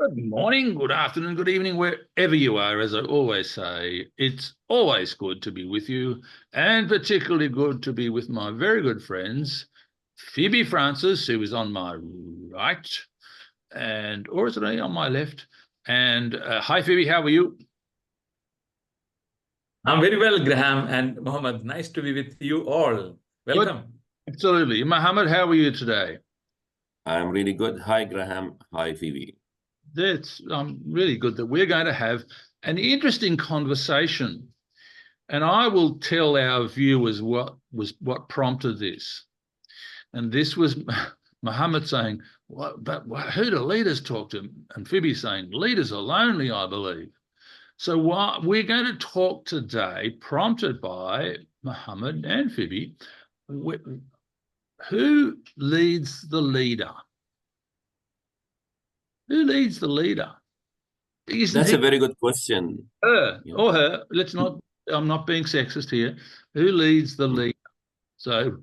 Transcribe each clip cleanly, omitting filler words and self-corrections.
Good morning, good afternoon, good evening, wherever you are. As I always say, it's always good to be with you, and particularly good to be with my very good friends, Phoebe Francis, who is on my right, or is it on my left? And hi, Phoebe, how are you? I'm very well, Graham and Mohammed. Nice to be with you all. Good. Welcome. Absolutely. Mohammed, how are you today? I'm really good. Hi, Graham. Hi, Phoebe. That's really good that we're going to have an interesting conversation. And I will tell our viewers what prompted this. And this was Muhammad saying, who do leaders talk to? And Phoebe saying, leaders are lonely, I believe. So we're going to talk today, prompted by Muhammad and Phoebe, who leads the leader? Who leads the leader? That's a very good question. Her or her. I'm not being sexist here. Who leads the leader? So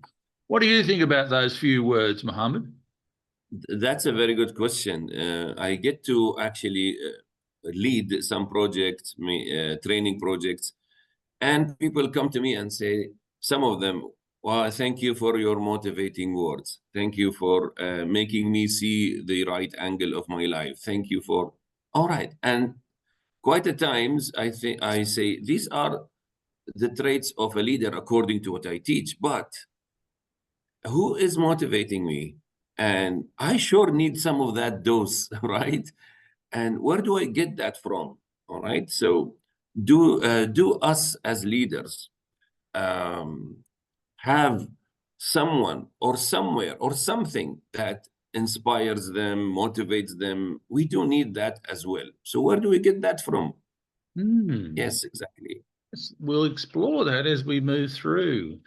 what do you think about those few words, Mohammed? That's a very good question. I get to actually lead some projects, training projects, and people come to me and say, some of them, well, thank you for your motivating words. Thank you for making me see the right angle of my life. Thank you for, all right. And quite at times, I say, these are the traits of a leader according to what I teach, but who is motivating me? And I sure need some of that dose, right? And where do I get that from? All right. So do us as leaders have someone or somewhere or something that inspires them, motivates them? We do need that as well. So where do we get that from? Yes, exactly. We'll explore that as we move through.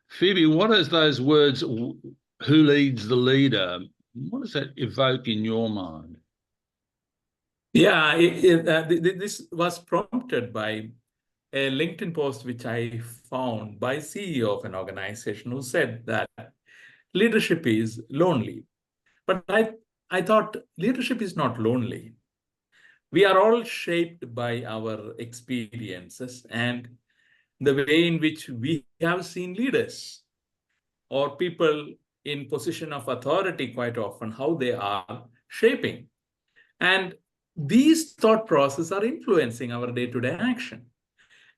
Phoebe, what is those words, who leads the leader? What does that evoke in your mind? Yeah, this was prompted by a LinkedIn post which I found by CEO of an organization who said that leadership is lonely. But I thought leadership is not lonely. We are all shaped by our experiences and the way in which we have seen leaders or people in position of authority quite often, how they are shaping. And these thought processes are influencing our day-to-day action.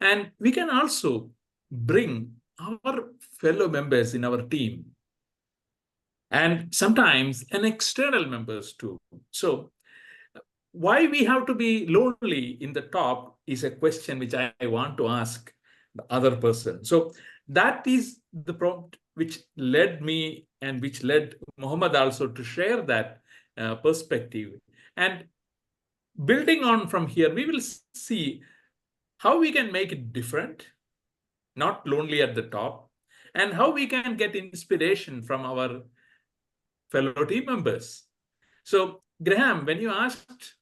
And we can also bring our fellow members in our team and sometimes an external members too. So why we have to be lonely in the top is a question which I want to ask the other person. So that is the prompt which led me and which led Muhammad also to share that perspective. And building on from here, we will see how we can make it different, not lonely at the top, and how we can get inspiration from our fellow team members. So, Graham, when you asked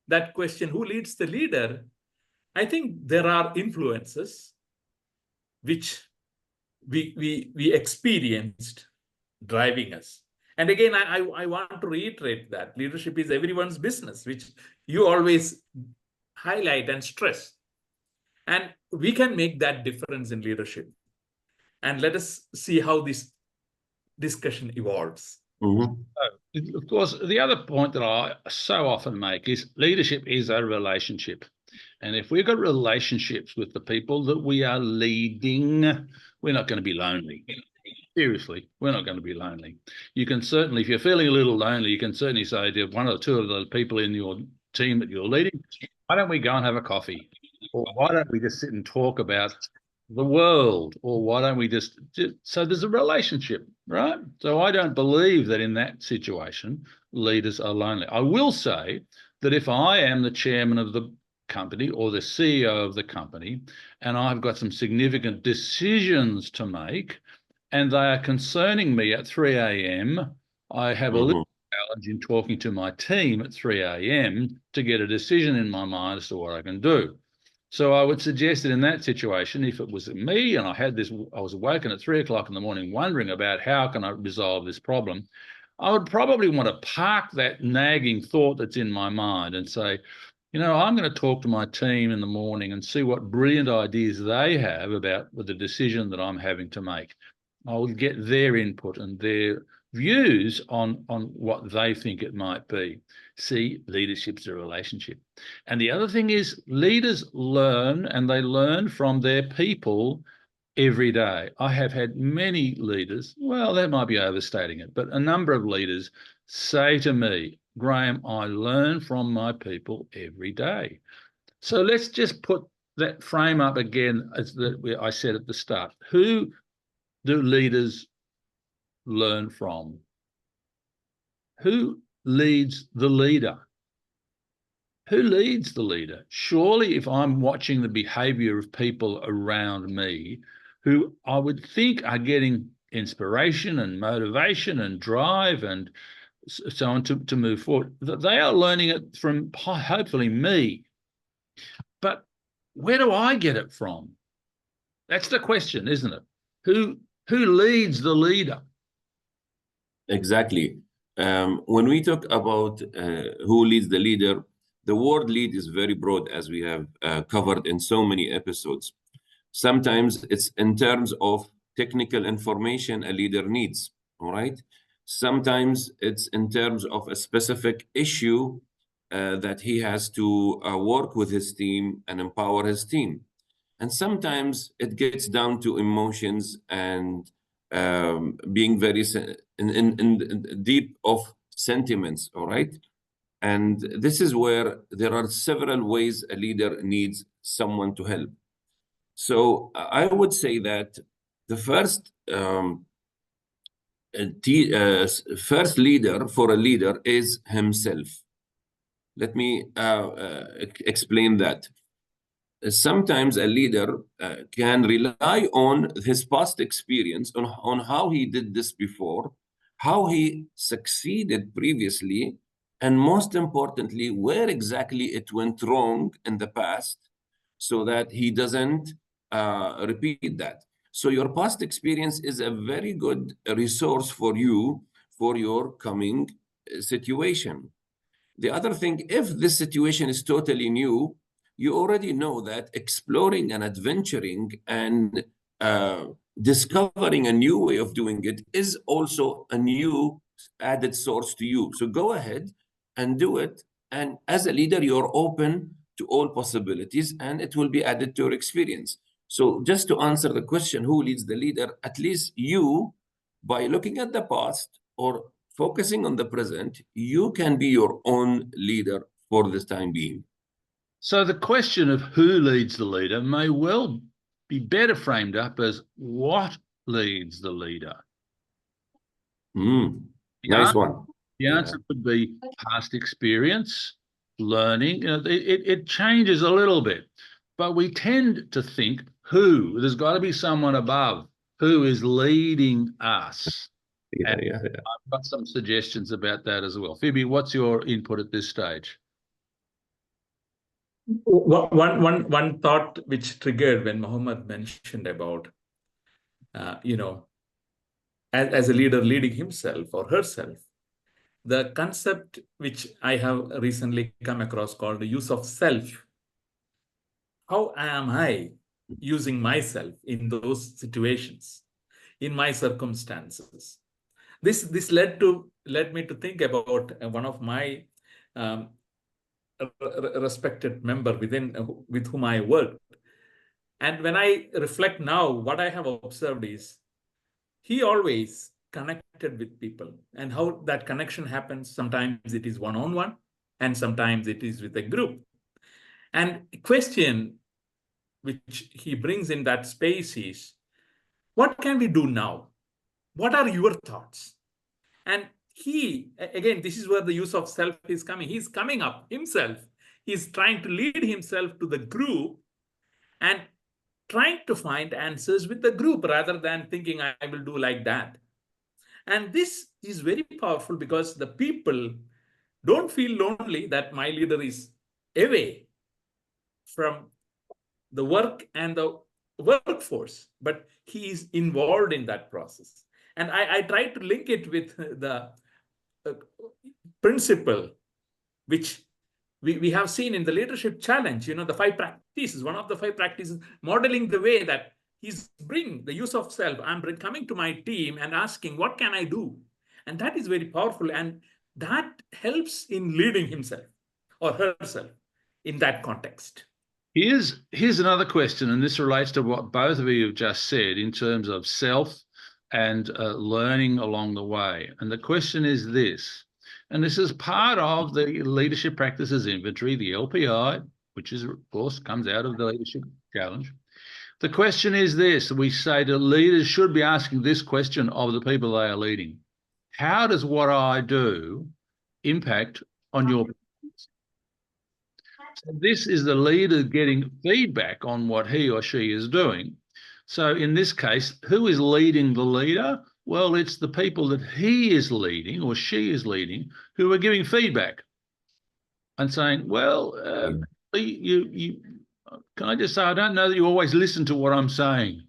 that question, who leads the leader, I think there are influences which we experienced driving us. And again, I want to reiterate that leadership is everyone's business, which you always highlight and stress. And we can make that difference in leadership. And let us see how this discussion evolves. Of course, the other point that I so often make is leadership is a relationship. And if we've got relationships with the people that we are leading, we're not going to be lonely. Seriously, we're not going to be lonely. You can certainly, if you're feeling a little lonely, you can certainly say to one or two of the people in your team that you're leading, why don't we go and have a coffee? Or why don't we just sit and talk about the world? Or why don't we just so there's a relationship, right? So I don't believe that in that situation, leaders are lonely. I will say that if I am the chairman of the company or the CEO of the company, and I've got some significant decisions to make, and they are concerning me at 3 a.m., I have a little challenge in talking to my team at 3 a.m. to get a decision in my mind as to what I can do. So I would suggest that in that situation, if it was me and I was awoken at 3 o'clock in the morning wondering about how can I resolve this problem, I would probably want to park that nagging thought that's in my mind and say, you know, I'm going to talk to my team in the morning and see what brilliant ideas they have about the decision that I'm having to make. I will get their input and their views on what they think it might be. See, leadership's a relationship. And the other thing is leaders learn, and they learn from their people every day. I have had many leaders, well, that might be overstating it, but a number of leaders say to me, Graham, I learn from my people every day. So let's just put that frame up again, as I said at the start. Who do leaders learn from? Who leads the leader? Who leads the leader? Surely if I'm watching the behavior of people around me who I would think are getting inspiration and motivation and drive and so on to move forward, that they are learning it from hopefully me. But where do I get it from? That's the question, isn't it? Who leads the leader? Exactly. When we talk about who leads the leader, the word lead is very broad, as we have covered in so many episodes. Sometimes it's in terms of technical information a leader needs, all right? Sometimes it's in terms of a specific issue that he has to work with his team and empower his team. And sometimes it gets down to emotions and being very in deep of sentiments, all right? And this is where there are several ways a leader needs someone to help. So I would say that the first first leader for a leader is himself. Let me explain that. Sometimes a leader can rely on his past experience, on how he did this before, how he succeeded previously, and most importantly, where exactly it went wrong in the past, so that he doesn't repeat that. So your past experience is a very good resource for you for your coming situation. The other thing, if this situation is totally new, you already know that exploring and adventuring and discovering a new way of doing it is also a new added source to you. So go ahead and do it. And as a leader, you're open to all possibilities and it will be added to your experience. So just to answer the question, who leads the leader? At least you, by looking at the past or focusing on the present, you can be your own leader for the time being. So the question of who leads the leader may well be better framed up as what leads the leader. Nice one. The answer could be past experience, learning. You know, it changes a little bit, but we tend to think who. There's got to be someone above who is leading us. Yeah. I've got some suggestions about that as well. Phoebe, what's your input at this stage? One thought which triggered when Mohammed mentioned about, as a leader leading himself or herself, the concept which I have recently come across called the use of self. How am I using myself in those situations, in my circumstances? This led me to think about one of my respected member with whom I worked. And when I reflect now, what I have observed is he always connected with people, and how that connection happens. Sometimes it is one-on-one, and sometimes it is with a group. And a question which he brings in that space is, what can we do now? What are your thoughts? And he, again, this is where the use of self is coming. He's coming up himself. He's trying to lead himself to the group and trying to find answers with the group rather than thinking I will do like that. And this is very powerful because the people don't feel lonely that my leader is away from the work and the workforce, but he is involved in that process. And I try to link it with the principle which we have seen in the leadership challenge, the 5 practices, one of the 5 practices, modeling the way that he's bring the use of self. I'm coming to my team and asking, what can I do? And that is very powerful. And that helps in leading himself or herself in that context. Here's another question, and this relates to what both of you have just said in terms of self and learning along the way. And the question is this, and this is part of the Leadership Practices Inventory, the LPI, which is, of course, comes out of the Leadership Challenge. The question is this, we say that leaders should be asking this question of the people they are leading. How does what I do impact on your performance? So this is the leader getting feedback on what he or she is doing. So in this case, who is leading the leader? Well, it's the people that he is leading or she is leading who are giving feedback and saying, well, can I just say, I don't know that you always listen to what I'm saying.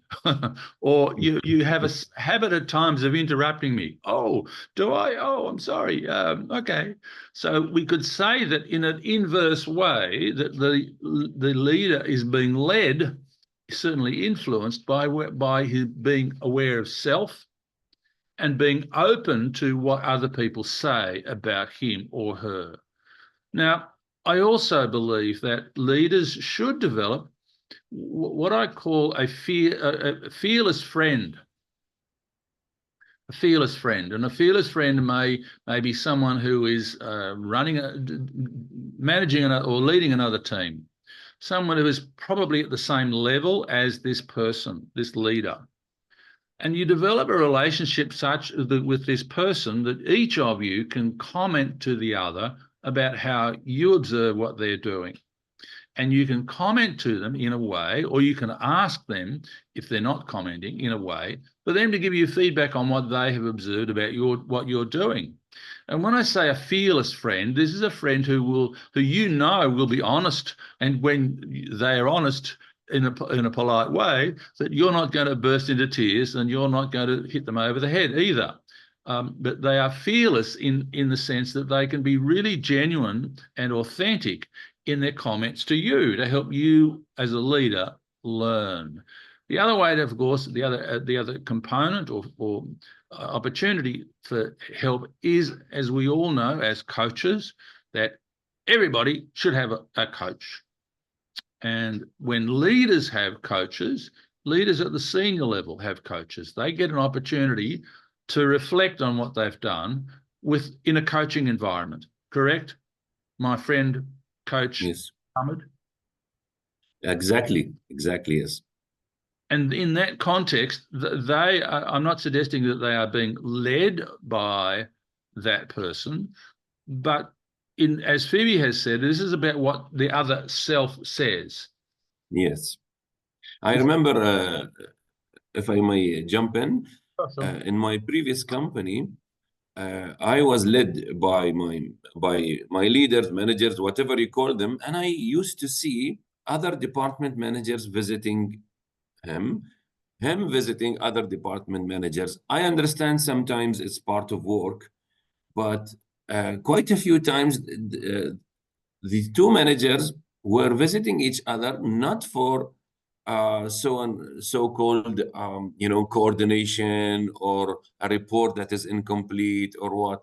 Or you have a habit at times of interrupting me. Oh, do I? Oh, I'm sorry. Okay. So we could say that in an inverse way that the leader is being led, certainly influenced by his being aware of self and being open to what other people say about him or her. Now, I also believe that leaders should develop what I call a fearless friend. A fearless friend. And a fearless friend may be someone who is managing or leading another team. Someone who is probably at the same level as this person, this leader. And you develop a relationship such that with this person that each of you can comment to the other about how you observe what they're doing. And you can comment to them in a way, or you can ask them, if they're not commenting, in a way, for them to give you feedback on what they have observed about what you're doing. And when I say a fearless friend, this is a friend who will be honest, and when they are honest in a polite way, that you're not going to burst into tears and you're not going to hit them over the head either. But they are fearless in the sense that they can be really genuine and authentic in their comments to you to help you as a leader learn. The other way, of course, the other component or opportunity for help is, as we all know, as coaches, that everybody should have a coach. And when leaders have coaches, leaders at the senior level have coaches. They get an opportunity to reflect on what they've done in a coaching environment. Correct, my friend, Coach Ahmed? Exactly, yes. And in that context, I'm not suggesting that they are being led by that person, but as Phoebe has said, this is about what the other self says. Yes. I remember, if I may jump in my previous company, I was led by my leaders, managers, whatever you call them, and I used to see other department managers visiting him visiting other department managers. I understand sometimes it's part of work, but quite a few times the two managers were visiting each other not for so-called coordination or a report that is incomplete or what.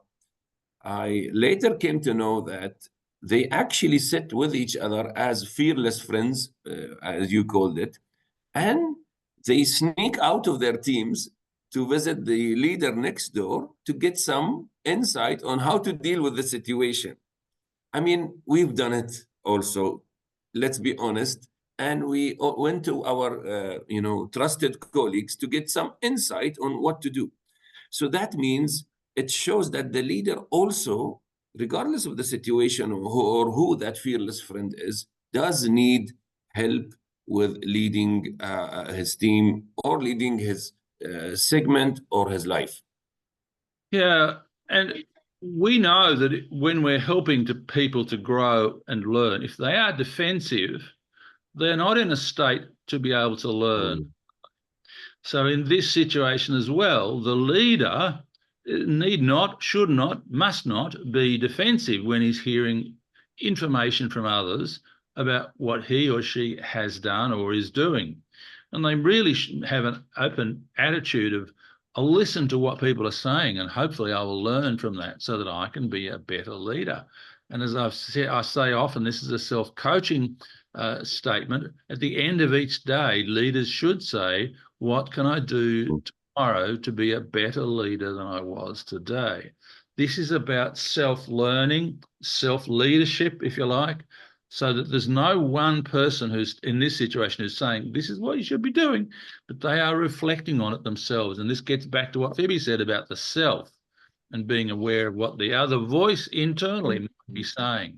I later came to know that they actually sit with each other as fearless friends, as you called it, and they sneak out of their teams to visit the leader next door to get some insight on how to deal with the situation. I mean, we've done it also, let's be honest, and we went to our trusted colleagues to get some insight on what to do. So that means it shows that the leader also, regardless of the situation or who that fearless friend is, does need help with leading his team or leading his segment or his life. Yeah, and we know that when we're helping people to grow and learn, if they are defensive, they're not in a state to be able to learn. So in this situation as well, the leader need not, should not, must not be defensive when he's hearing information from others about what he or she has done or is doing. And they really should have an open attitude of, I'll listen to what people are saying and hopefully I will learn from that so that I can be a better leader. And as I've said, I say often, this is a self-coaching statement. At the end of each day, leaders should say, what can I do tomorrow to be a better leader than I was today? This is about self-learning, self-leadership, if you like, so that there's no one person who's in this situation who's saying, this is what you should be doing, but they are reflecting on it themselves. And this gets back to what Phoebe said about the self and being aware of what the other voice internally might be saying.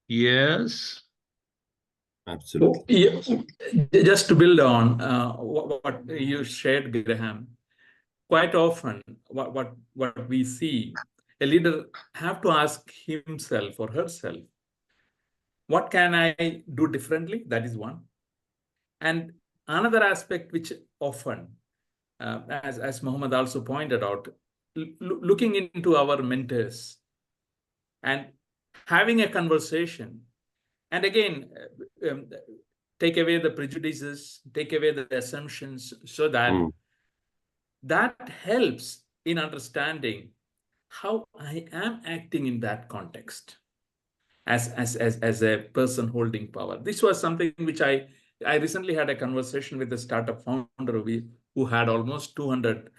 Yes? Absolutely. Yeah, just to build on what you shared, Graham, quite often what we see, a leader have to ask himself or herself, what can I do differently? That is one. And another aspect which often, as Mohammed also pointed out, looking into our mentors and having a conversation, and again, take away the prejudices, take away the assumptions, so that that helps in understanding how I am acting in that context as a person holding power. This was something which I recently had a conversation with a startup founder who had almost 200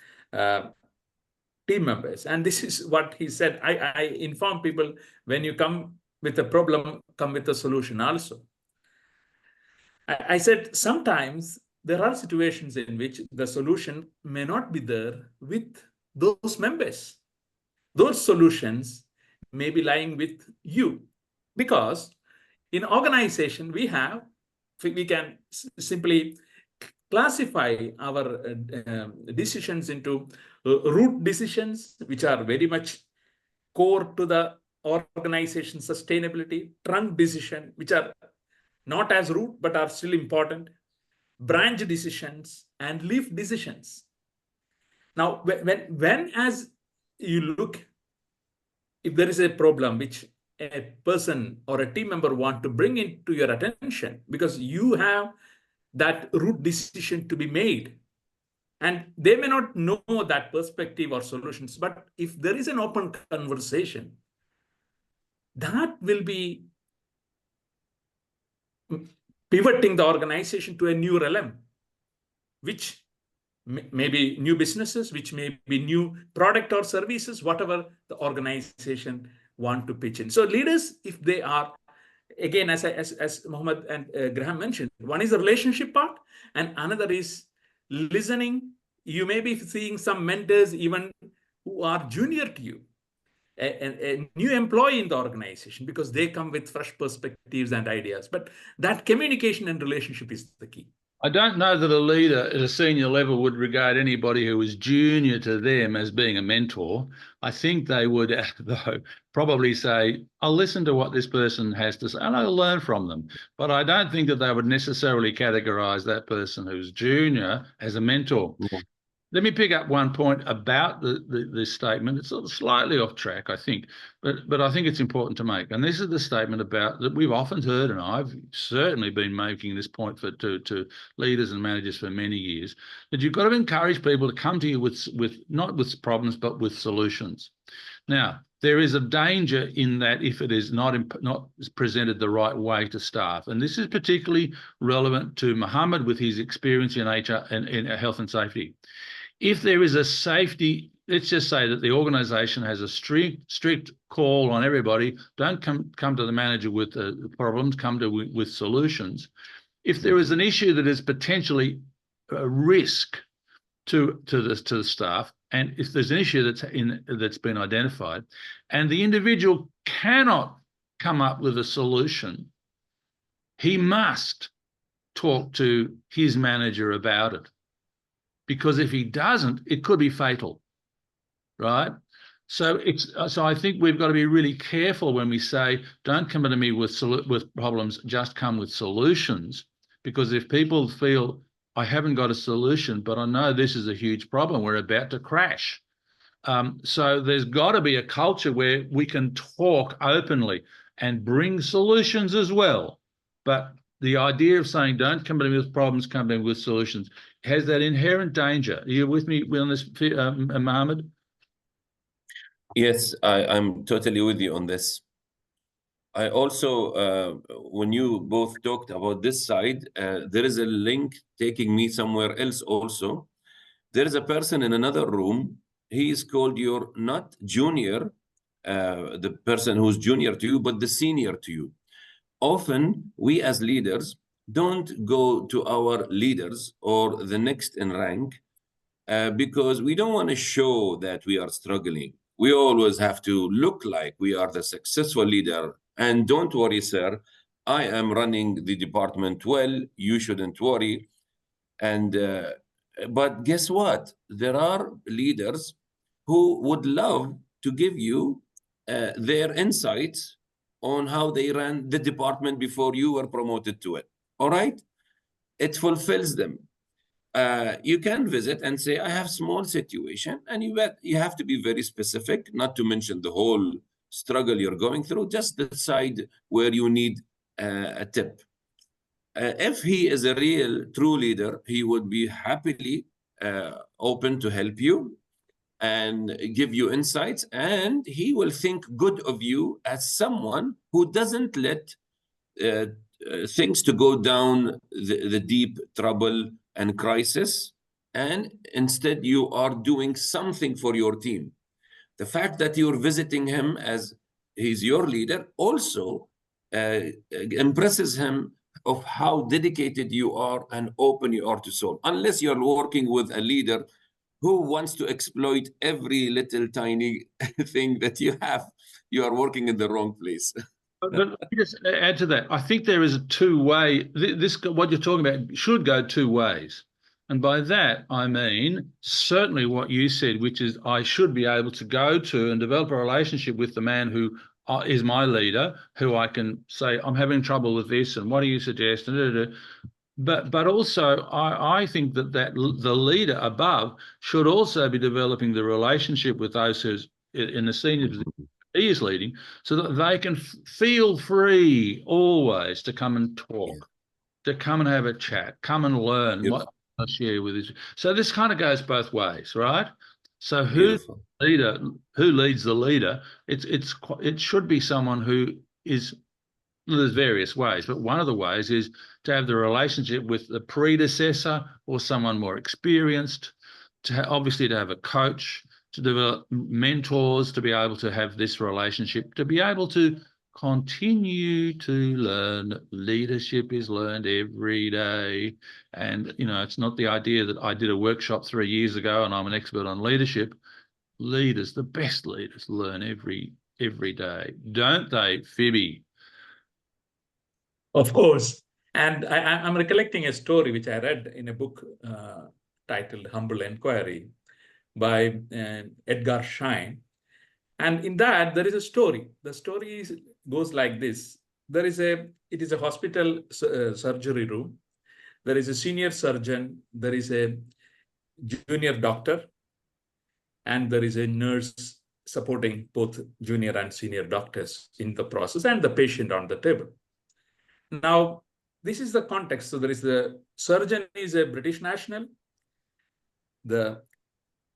team members. And this is what he said. I inform people, when you come with a problem, come with a solution also. I said, sometimes there are situations in which the solution may not be there with those members. Those solutions may be lying with you, because in organization we can simply classify our decisions into root decisions, which are very much core to the organization sustainability, trunk decision, which are not as root but are still important, branch decisions, and leaf decisions. Now, when as you look, if there is a problem which a person or a team member want to bring into your attention, because you have that root decision to be made, and they may not know that perspective or solutions, but if there is an open conversation, that will be pivoting the organization to a new realm, which may be new businesses, which may be new product or services, whatever the organization want to pitch in. So leaders, if they are, again, as Mohammed and Graham mentioned, one is the relationship part, and another is listening. You may be seeing some mentors even who are junior to you, a new employee in the organization, because they come with fresh perspectives and ideas. But that communication and relationship is the key. I don't know that a leader at a senior level would regard anybody who is junior to them as being a mentor. I think they would, though, probably say, I'll listen to what this person has to say and I'll learn from them. But I don't think that they would necessarily categorize that person who's junior as a mentor. Yeah. Let me pick up one point about this statement. It's sort of slightly off track, I think, but I think it's important to make. And this is the statement about that we've often heard, and I've certainly been making this point to leaders and managers for many years, that you've got to encourage people to come to you with not with problems, but with solutions. Now, there is a danger in that if it is not presented the right way to staff. And this is particularly relevant to Mohammed with his experience in HR and in health and safety. If there is a safety, let's just say that the organisation has a strict call on everybody, don't come to the manager with problems, come with solutions. If there is an issue that is potentially a risk to the staff, and if there's an issue that's been identified, and the individual cannot come up with a solution, he must talk to his manager about it. Because if he doesn't, it could be fatal, right? So I think we've got to be really careful when we say, don't come to me with problems, just come with solutions. Because if people feel, I haven't got a solution, but I know this is a huge problem, we're about to crash, So there's got to be a culture where we can talk openly and bring solutions as well. But the idea of saying don't come to me with problems, come to me with solutions has that inherent danger. Are you with me on this, Mohammed? Yes, I'm totally with you on this. I also, when you both talked about this side, there is a link taking me somewhere else also. There is a person in another room. He is called your not junior, the person who's junior to you, but the senior to you. Often, we as leaders don't go to our leaders or the next in rank because we don't want to show that we are struggling. We always have to look like we are the successful leader. And don't worry, sir, I am running the department well. You shouldn't worry. And but guess what? There are leaders who would love to give you their insights on how they ran the department before you were promoted to it. All right? It fulfills them. You can visit and say, I have small situation, and you have to be very specific, not to mention the whole struggle you're going through, just the side where you need a tip. If he is a real true leader, he would be happily open to help you and give you insights, and he will think good of you as someone who doesn't let uh, things to go down the deep trouble and crisis, and instead you are doing something for your team. The fact that you're visiting him as he's your leader also impresses him of how dedicated you are and open you are to solve. Unless you're working with a leader who wants to exploit every little tiny thing that you have, you are working in the wrong place. But let me just add to that. I think there is a two-way. This what you're talking about should go two ways, and by that I mean certainly what you said, which is I should be able to go to and develop a relationship with the man who is my leader, who I can say I'm having trouble with this, and what do you suggest? But also I think that the leader above should also be developing the relationship with those who's in the senior position he is leading, so that they can feel free always to come and talk, to come and have a chat, come and learn what I share with you. So this kind of goes both ways, right? So who's the leader, who leads the leader? It should be someone who is. There's various ways, but one of the ways is to have the relationship with the predecessor or someone more experienced, obviously to have a coach, to develop mentors, to be able to have this relationship, to be able to continue to learn. Leadership is learned every day. And, it's not the idea that I did a workshop 3 years ago and I'm an expert on leadership. Leaders, the best leaders, learn every day, don't they, Phoebe? Of course. And I'm recollecting a story which I read in a book titled Humble Enquiry by Edgar Schein. And in that, there is a story. The story goes like this. It is a hospital surgery room. There is a senior surgeon. There is a junior doctor. And there is a nurse supporting both junior and senior doctors in the process, and the patient on the table. Now, this is the context. So there is the surgeon is a British national. The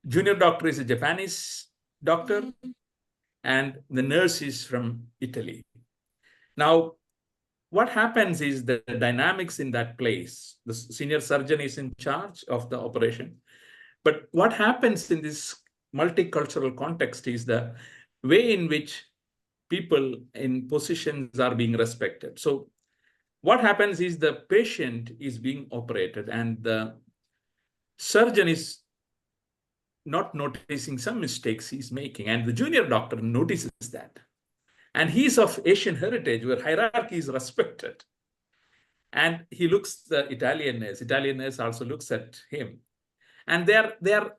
junior doctor is a Japanese doctor. And the nurse is from Italy. Now, what happens is the dynamics in that place. The senior surgeon is in charge of the operation. But what happens in this multicultural context is the way in which people in positions are being respected. So what happens is the patient is being operated and the surgeon is not noticing some mistakes he's making, and the junior doctor notices that. And he's of Asian heritage where hierarchy is respected. And he looks the Italian nurse also looks at him. And they are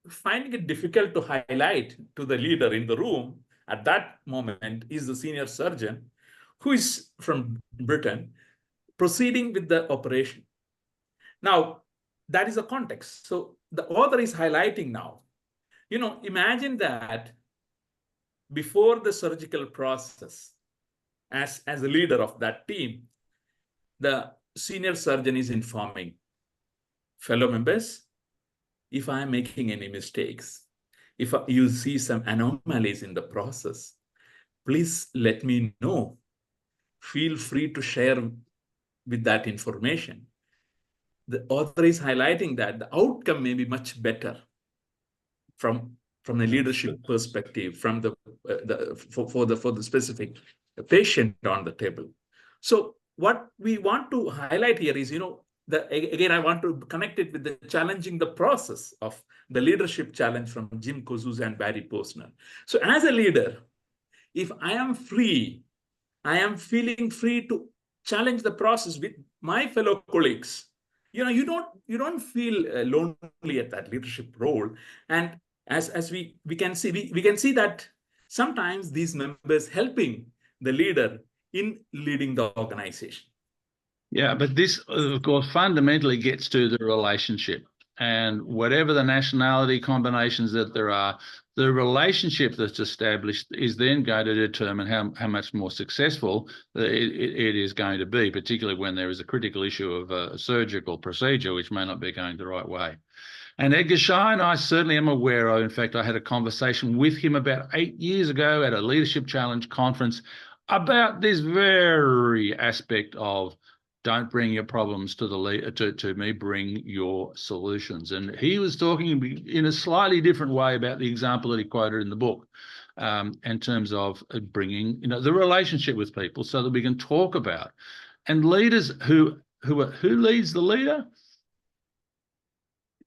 finding it difficult to highlight to the leader in the room at that moment is the senior surgeon who is from Britain proceeding with the operation. Now, that is the context. So the author is highlighting now Imagine that before the surgical process, as a leader of that team, the senior surgeon is informing fellow members, if I am making any mistakes, if you see some anomalies in the process, please let me know. Feel free to share with that information. The author is highlighting that the outcome may be much better from a leadership perspective, from for the specific patient on the table. So what we want to highlight here is, again, I want to connect it with the challenging the process of the leadership challenge from Jim Kouzouzi and Barry Posner. So as a leader, if I am free, I am feeling free to challenge the process with my fellow colleagues. You don't feel lonely at that leadership role. And as we can see that sometimes these members helping the leader in leading the organization. Yeah, but this, of course, fundamentally gets to the relationship. And whatever the nationality combinations that there are, the relationship that's established is then going to determine how much more successful it is going to be, particularly when there is a critical issue of a surgical procedure, which may not be going the right way. And Edgar Schein, I certainly am aware of. In fact, I had a conversation with him about 8 years ago at a Leadership Challenge conference about this very aspect of don't bring your problems to to me, bring your solutions. And he was talking in a slightly different way about the example that he quoted in the book, in terms of bringing the relationship with people so that we can talk about. And leaders who leads the leader?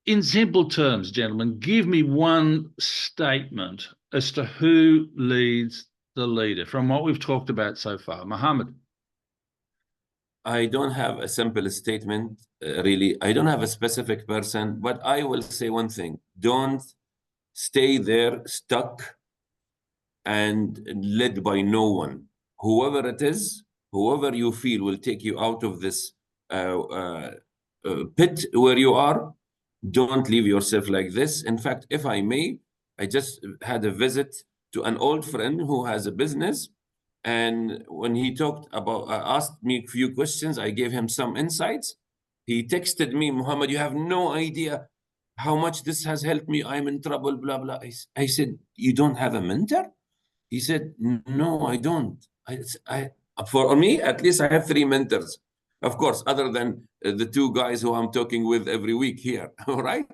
In simple terms, gentlemen, give me one statement as to who leads the leader from what we've talked about so far. Mohammed. I don't have a simple statement, really. I don't have a specific person, but I will say one thing. Don't stay there stuck and led by no one. Whoever it is, whoever you feel will take you out of this pit where you are, don't leave yourself like this. In fact, if I may, I just had a visit to an old friend who has a business. And when he talked about, asked me a few questions, I gave him some insights. He texted me, Muhammad, you have no idea how much this has helped me. I'm in trouble, blah, blah. I said, you don't have a mentor? He said, no, I don't. For me, at least I have 3 mentors. Of course, other than the 2 guys who I'm talking with every week here, all right?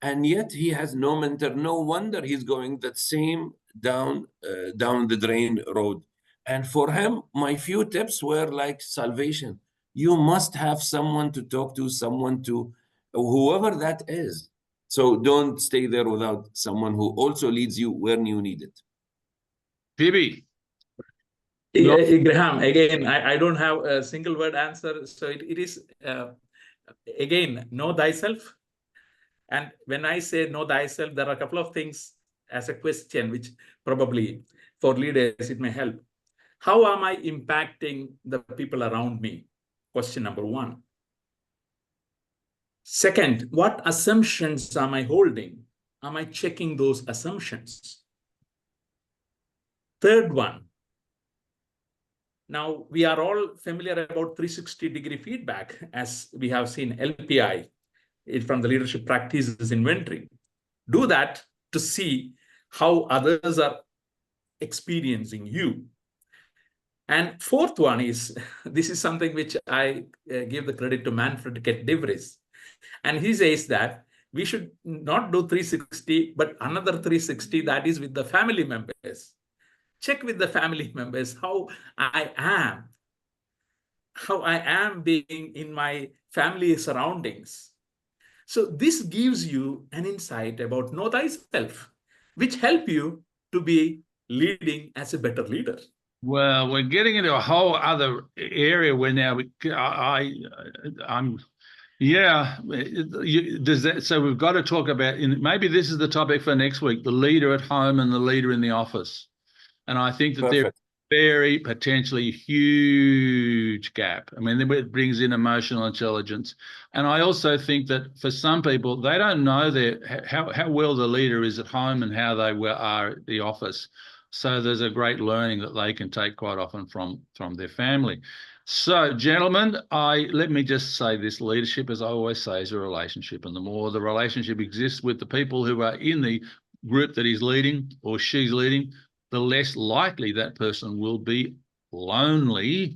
And yet he has no mentor. No wonder he's going that same down the drain road. And for him, my few tips were like salvation. You must have someone to talk to, whoever that is. So don't stay there without someone who also leads you when you need it. Phoebe. Graham, again, I don't have a single word answer. So it is, again, know thyself. And when I say know thyself, there are a couple of things as a question, which probably for leaders, it may help. How am I impacting the people around me? Question number 1. Second, what assumptions am I holding? Am I checking those assumptions? Third one. Now, we are all familiar about 360-degree feedback, as we have seen LPI from the leadership practices inventory. Do that to see how others are experiencing you. And fourth one is, this is something which I give the credit to Manfred Vries. And he says that we should not do 360, but another 360, that is with the family members. Check with the family members how I am being in my family surroundings. So this gives you an insight about know thyself, which help you to be leading as a better leader. Well, we're getting into a whole other area where now does that, so we've got to talk about, maybe this is the topic for next week, the leader at home and the leader in the office. And I think that very potentially huge gap. I mean, it brings in emotional intelligence. And I also think that for some people, they don't know how well the leader is at home and how they are at the office. So there's a great learning that they can take quite often from their family. So, gentlemen, let me just say this: leadership, as I always say, is a relationship. And the more the relationship exists with the people who are in the group that he's leading or she's leading, the less likely that person will be lonely.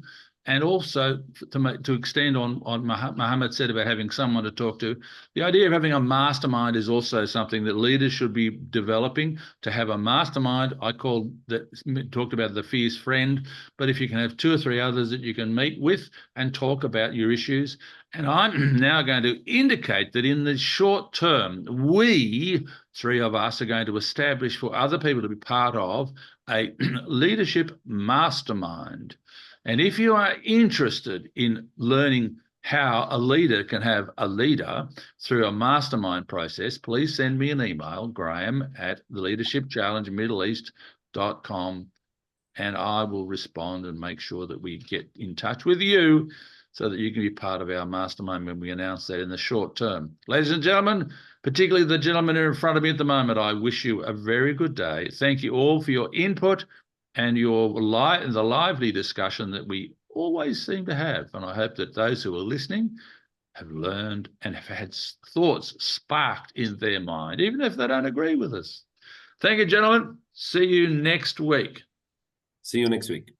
And also, to extend on Mohammed said about having someone to talk to, the idea of having a mastermind is also something that leaders should be developing. To have a mastermind, I talked about the fierce friend, but if you can have 2 or 3 others that you can meet with and talk about your issues. And I'm now going to indicate that in the short term, we 3 of us are going to establish for other people to be part of a leadership mastermind. And if you are interested in learning how a leader can have a leader through a mastermind process, please send me an email, graham@theleadershipchallengemiddleeast.com, and I will respond and make sure that we get in touch with you so that you can be part of our mastermind when we announce that in the short term. Ladies and gentlemen, particularly the gentleman in front of me at the moment, I wish you a very good day. Thank you all for your input and the lively discussion that we always seem to have. And I hope that those who are listening have learned and have had thoughts sparked in their mind, even if they don't agree with us. Thank you, gentlemen. See you next week. See you next week.